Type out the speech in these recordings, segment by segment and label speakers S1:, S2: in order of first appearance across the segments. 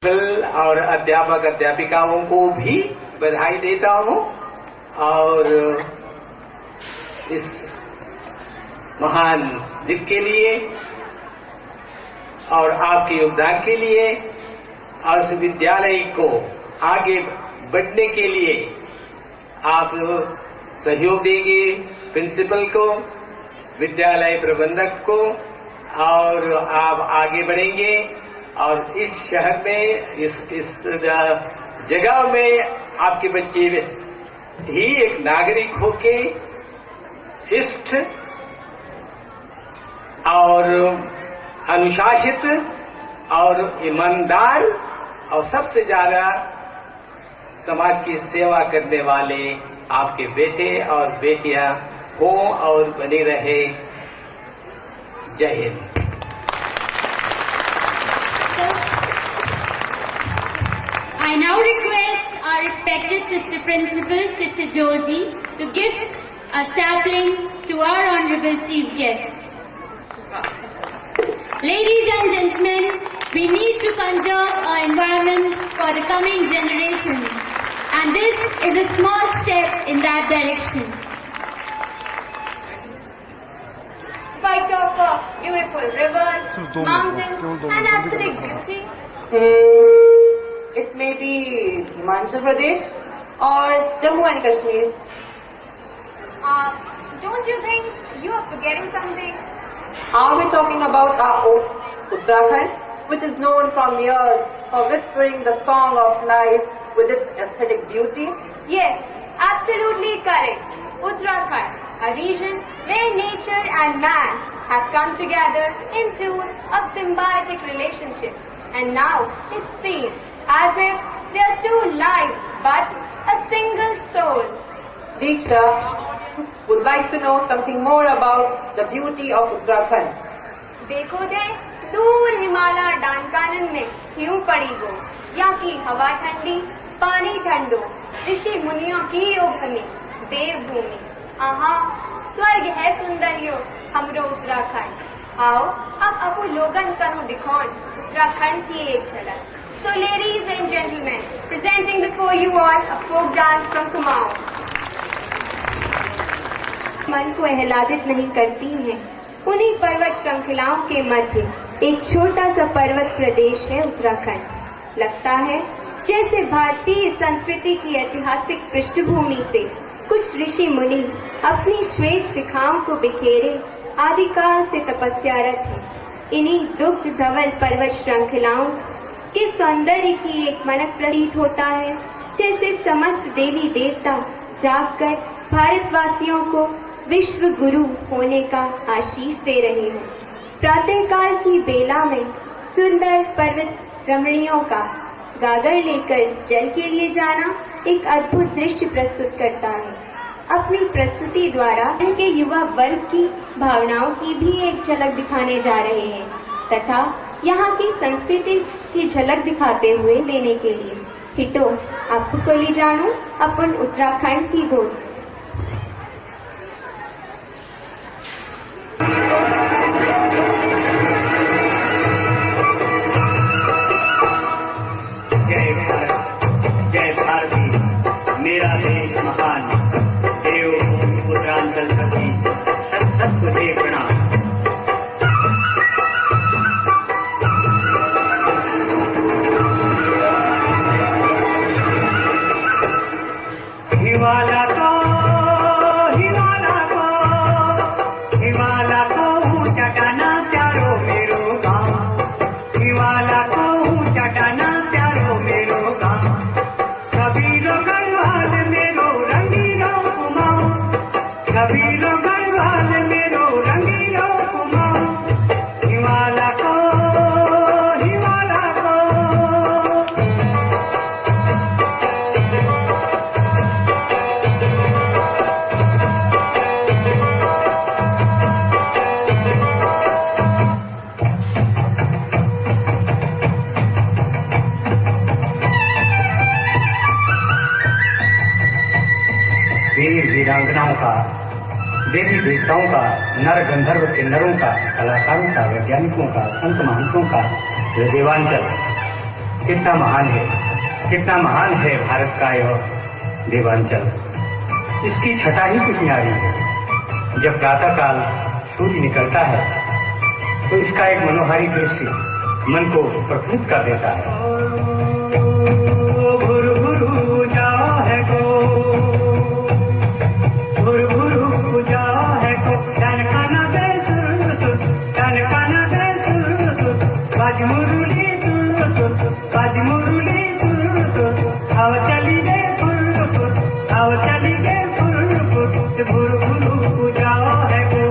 S1: और अध्यापक अध्यापिकाओं को भी बधाई देता हूं और इस महान दिन के लिए और आपके योगदान के लिए और इस विद्यालय को आगे बढ़ने के लिए आप सहयोग देंगे प्रिंसिपल को, विद्यालय प्रबंधक को, और आप आगे बढ़ेंगे और इस शहर में इस जगह में आपके बच्चे ही एक नागरिक होके शिष्ट और अनुशासित और ईमानदार और सबसे ज्यादा समाज की सेवा करने वाले आपके बेटे और बेटियां हों और बने रहे। जय Hind.
S2: I now request our respected Sister Principal, Sister Josie, to gift a sapling to our Honorable Chief Guest. Ladies and gentlemen, we need to conserve our environment for the coming generations, and this is a small step in that direction.
S3: Fight of a beautiful river, mountains, and aesthetic beauty.
S4: It may be Himachal Pradesh or Jammu and Kashmir.
S3: Don't you think you are forgetting something?
S4: Are we talking about our own Uttarakhand, which is known from years for whispering the song of life with its aesthetic beauty?
S3: Yes, absolutely correct. Uttarakhand, a region where nature and man have come together into a symbiotic relationship. And now it seems as if there are two lives but a single soul.
S4: Diksha would like to know something more about the beauty of Uttarakhand.
S3: देखो थे दूर हिमालय डान कानन में क्यों पड़ी गो, यहाँ की हवा ठंडी पानी ठंडो, ऋषि मुनियों की यो भूमि देवभूमि, आहा स्वर्ग है सुंदरियो हमरो उत्तराखंड। आओ अब अपू लोगन करो दिखौन उत्तराखंड की एक झलक। So ladies and gentlemen, presenting before you all a folk dance from Kumaon. मन को आह्लादित नहीं करती हैं, उन्हीं पर्वत श्रृंखलाओं के मध्य एक छोटा सा पर्वत प्रदेश है उत्तराखंड। लगता है जैसे भारतीय संस्कृति की ऐतिहासिक पृष्ठभूमि से कुछ ऋषि मुनि अपनी श्वेत शिखाओं को बिखेरे आदिकाल से तपस्यारत हैं। इन्हीं दुग्ध धवल पर्वत श्रृंखलाओं के सौंदर्य की एक मनक प्रतीत होता है, जैसे समस्त देवी देवता जागकर भारतवासियों को विश्व गुरु होने का आशीष दे रहे हैं। प्रातःकाल की बेला में सुंदर पर्वत रमणियों का गागर लेकर जल के लिए जाना एक अद्भुत दृश्य प्रस्तुत करता है। अपनी प्रस्तुति द्वारा इनके युवा वर्ग की भावनाओं की भी एक झलक दिखाने जा रहे हैं तथा यहाँ की संस्कृति की झलक दिखाते हुए लेने के लिए हिटो आपको को ले जानो अपन उत्तराखंड की गोद।
S1: जय भारत, जय भारती, मेरा देश महान, देवभूमि उत्तरांचल की सत सत तुझे प्रणाम। हिमालय को चटाना प्यारो मेरो गाँव, हिमालय को चटाना प्यारो मेरो गाँव, सभी लोग गढ़वाल मेरो रंगीलो कुमाऊं, सभी लोग गढ़वाल मेरो रंगीलो कुमाऊं, हिमालय को वीर वीरांगनाओं का, देवी देवताओं का, नर गंधर्व किन्नरों का, कलाकारों का, वैज्ञानिकों का, संत महंतों का, देवांचल
S5: कितना महान है भारत का यह देवांचल। इसकी छटा ही कुछ न्यारी है। जब प्रातःकाल सूर्य निकलता है तो इसका एक मनोहारी दृश्य मन को प्रफुल्लित कर देता है। भुरु भुरु जाओ है को, भुरु भुरु जाओ है को, काना दे सुर सुर, काना दे सुर सुर, बाज मुरली सुर सुर, बाज मुरली सुर सुर, आओ चली गए फुर फुर, आओ चली गए फुर फुर, भुरु भुरु जाओ है को।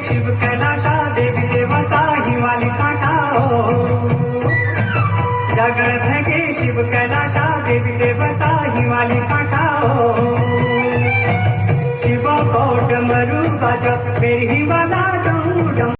S5: शिव कैलाशा देवी देवता हिमालय कांटा हो, जागृत है के शिव कैलाशा देवी देवता हिमालय कांटा हो। शिव को डमरू बजा मेरी हिमालय